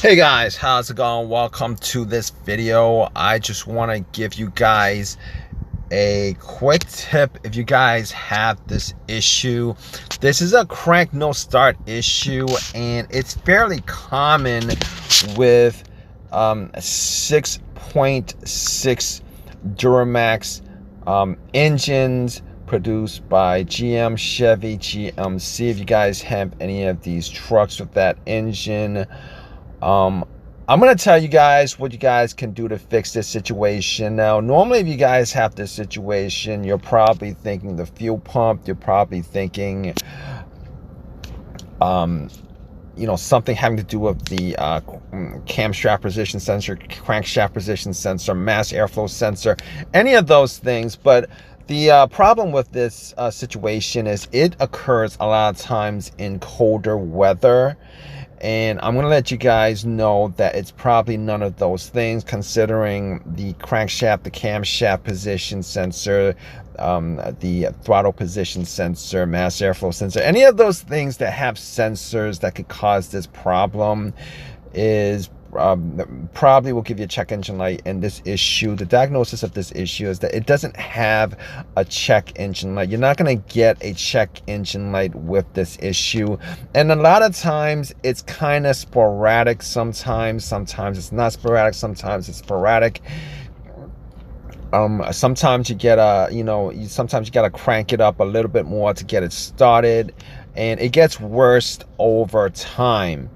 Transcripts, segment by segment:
Hey guys, how's it going? Welcome to this video. I just want to give you guys a quick tip if you guys have this issue. This is a crank no start issue, and it's fairly common with 6.6 Duramax engines produced by GM, Chevy, GMC. If you guys have any of these trucks with that engine, I'm going to tell you guys what you guys can do to fix this situation. Now, normally if you guys have this situation, you're probably thinking the fuel pump, you're probably thinking, something having to do with the camshaft position sensor, crankshaft position sensor, mass airflow sensor, any of those things. But the problem with this situation is it occurs a lot of times in colder weather. And I'm going to let you guys know that it's probably none of those things, considering the crankshaft, the camshaft position sensor, the throttle position sensor, mass airflow sensor, any of those things that have sensors that could cause this problem is probably will give you a check engine light. And this issue, the diagnosis of this issue is that it doesn't have a check engine light. You're not going to get a check engine light with this issue, and a lot of times it's kind of sporadic. Sometimes it's not sporadic, sometimes it's sporadic. Sometimes you get sometimes you got to crank it up a little bit more to get it started, and it gets worse over time.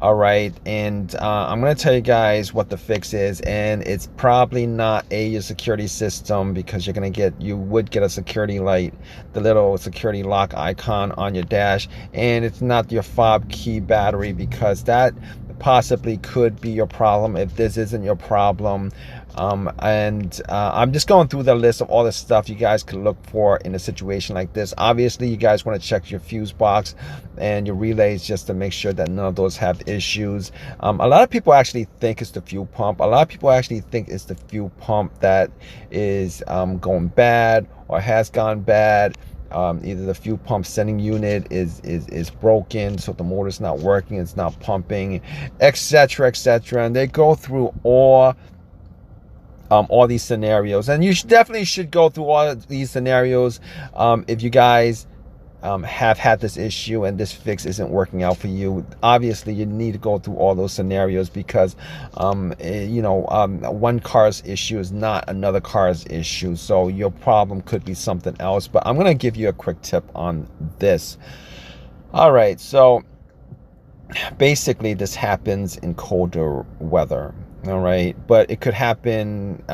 All right, and I'm going to tell you guys what the fix is, and it's probably not your security system, because you would get a security light, the little security lock icon on your dash, and it's not your fob key battery, because that possibly could be your problem if this isn't your problem. I'm just going through the list of all the stuff you guys could look for in a situation like this. Obviously, you guys want to check your fuse box and your relays just to make sure that none of those have issues. A lot of people actually think it's the fuel pump. A lot of people actually think it's the fuel pump that is going bad or has gone bad. Either the fuel pump sending unit is broken, so the motor's not working, it's not pumping, etc., and they go through all these scenarios, and you definitely should go through all these scenarios if you guys have had this issue and this fix isn't working out for you. Obviously, you need to go through all those scenarios, because one car's issue is not another car's issue, so your problem could be something else. But I'm going to give you a quick tip on this. All right, so basically this happens in colder weather. All right, but it could happen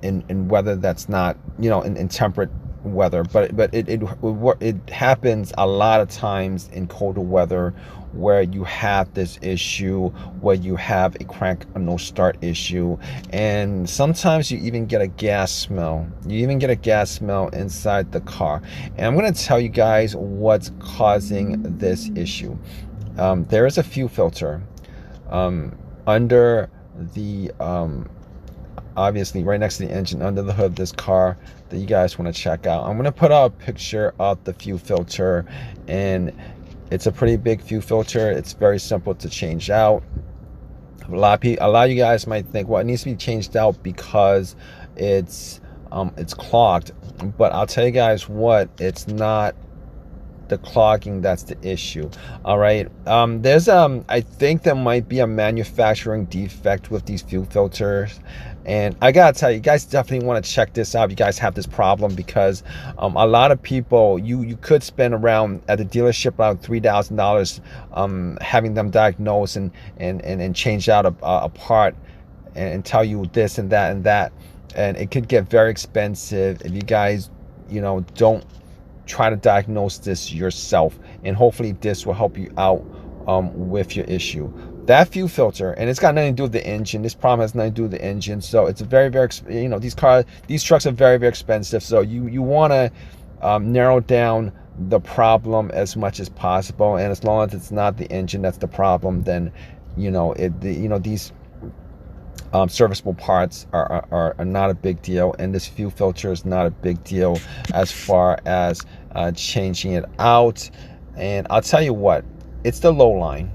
in weather that's not, in temperate weather, but it happens a lot of times in colder weather, where you have this issue, where you have a crank or no start issue, and sometimes you even get a gas smell. You even get a gas smell inside the car, and I'm going to tell you guys what's causing this issue. There is a fuel filter under the obviously right next to the engine, under the hood of this car, that you guys want to check out. I'm going to put out a picture of the fuel filter, and it's a pretty big fuel filter. It's very simple to change out. A lot of you guys might think, well, it needs to be changed out because it's clogged, but I'll tell you guys what, it's not the clogging that's the issue. All right, there's I think there might be a manufacturing defect with these fuel filters, and I gotta tell you guys, definitely want to check this out if you guys have this problem, because a lot of people, you could spend around at the dealership around $3,000 having them diagnose and change out a part and tell you this and that, and it could get very expensive if you guys don't try to diagnose this yourself. And hopefully this will help you out with your issue. That fuel filter, and it's got nothing to do with the engine. This problem has nothing to do with the engine. So it's a very these trucks are very expensive. So you want to narrow down the problem as much as possible. And as long as it's not the engine that's the problem, then these serviceable parts are not a big deal, and this fuel filter is not a big deal as far as changing it out. And I'll tell you what, it's the low line.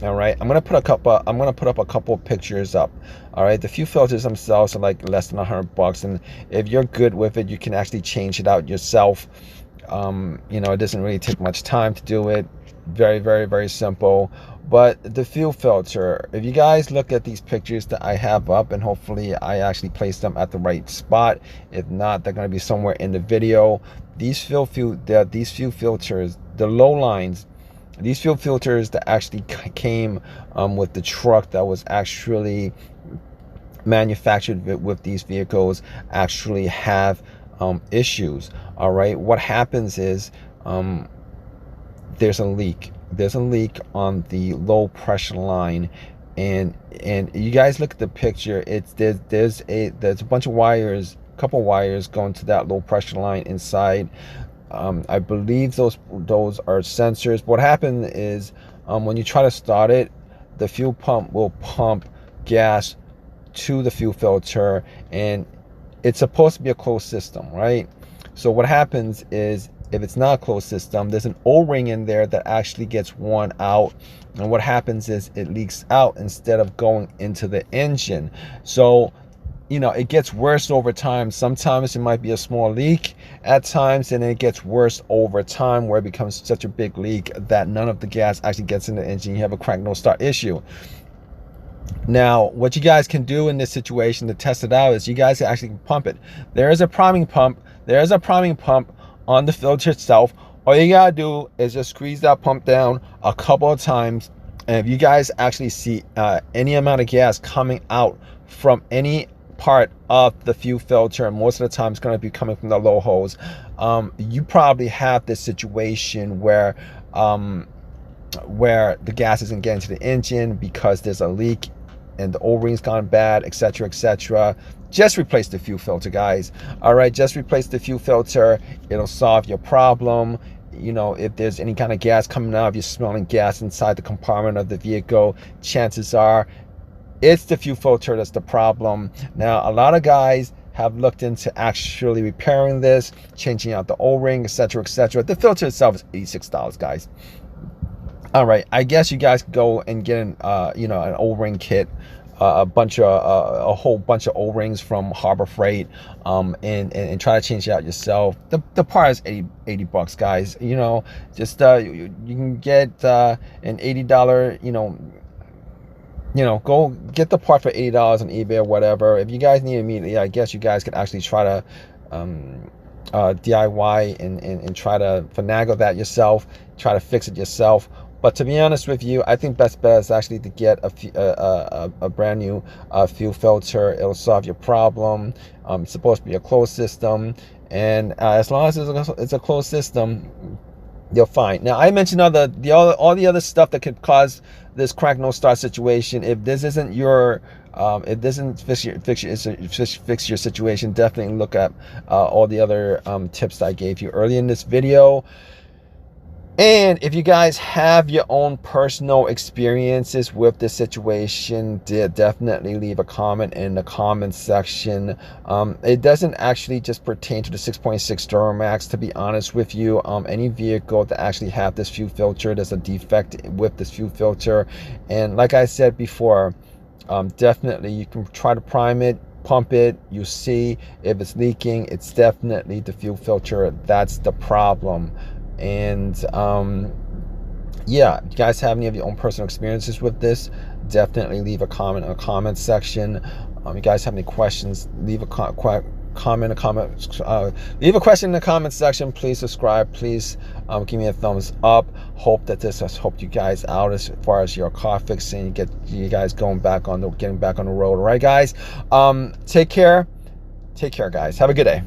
All right, I'm gonna put up a couple of pictures up. All right, the fuel filters themselves are like less than $100, and if you're good with it, you can actually change it out yourself. You know, it doesn't really take much time to do it. Very, very, very simple. But the fuel filter, if you guys look at these pictures that I have up, and hopefully I actually place them at the right spot. If not, they're going to be somewhere in the video. These fuel filters, the low lines, these fuel filters that actually came with the truck that was actually manufactured with these vehicles actually have issues. All right, what happens is there's a leak on the low pressure line, and you guys look at the picture. It's there's a bunch of wires, couple wires going to that low pressure line inside. I believe those are sensors. What happened is when you try to start it, the fuel pump will pump gas to the fuel filter, and it's supposed to be a closed system, right? So what happens is, if it's not a closed system, there's an O-ring in there that actually gets worn out, and what happens is it leaks out instead of going into the engine. So you know, it gets worse over time. Sometimes it might be a small leak at times, and it gets worse over time where it becomes such a big leak that none of the gas actually gets in the engine. You have a crank no start issue. Now, what you guys can do in this situation to test it out is you guys actually can pump it. There is a priming pump. There is a priming pump on the filter itself. All you gotta do is just squeeze that pump down a couple of times, and if you guys actually see any amount of gas coming out from any part of the fuel filter, and most of the time it's going to be coming from the low hose, you probably have this situation where the gas isn't getting to the engine because there's a leak and the O-ring's gone bad, etc., etc. Just replace the fuel filter, guys. All right, just replace the fuel filter. It'll solve your problem. You know, if there's any kind of gas coming out, if you're smelling gas inside the compartment of the vehicle, chances are it's the fuel filter that's the problem. Now, a lot of guys have looked into actually repairing this, changing out the O-ring, etc., etc. The filter itself is $86, guys. All right, I guess you guys could go and get an you know, an O-ring kit, a whole bunch of O-rings from Harbor Freight, and try to change it out yourself. The part is $80, guys. You know, just you can get an $80, you know, go get the part for $80 on eBay or whatever. If you guys need it immediately, I guess you guys could actually try to DIY and try to finagle that yourself, try to fix it yourself. But to be honest with you, I think best bet is actually to get a brand new fuel filter. It'll solve your problem. It's supposed to be a closed system, and as long as it's a closed system, you're fine. Now, I mentioned all the other stuff that could cause this crank no start situation. If this isn't your it doesn't fix your situation, definitely look at all the other tips that I gave you earlier in this video. And if you guys have your own personal experiences with this situation, definitely leave a comment in the comment section. It doesn't actually just pertain to the 6.6 Duramax, to be honest with you. Any vehicle that actually have this fuel filter, there's a defect with this fuel filter. And like I said before, definitely you can try to prime it, pump it. You see if it's leaking, it's definitely the fuel filter that's the problem. And yeah, if you guys have any of your own personal experiences with this, definitely leave a comment in the comment section. If you guys have any questions, leave a leave a question in the comment section. Please subscribe. Please give me a thumbs up. Hope that this has helped you guys out as far as your car fixing, get you guys getting back on the road. All right, guys, take care, guys. Have a good day.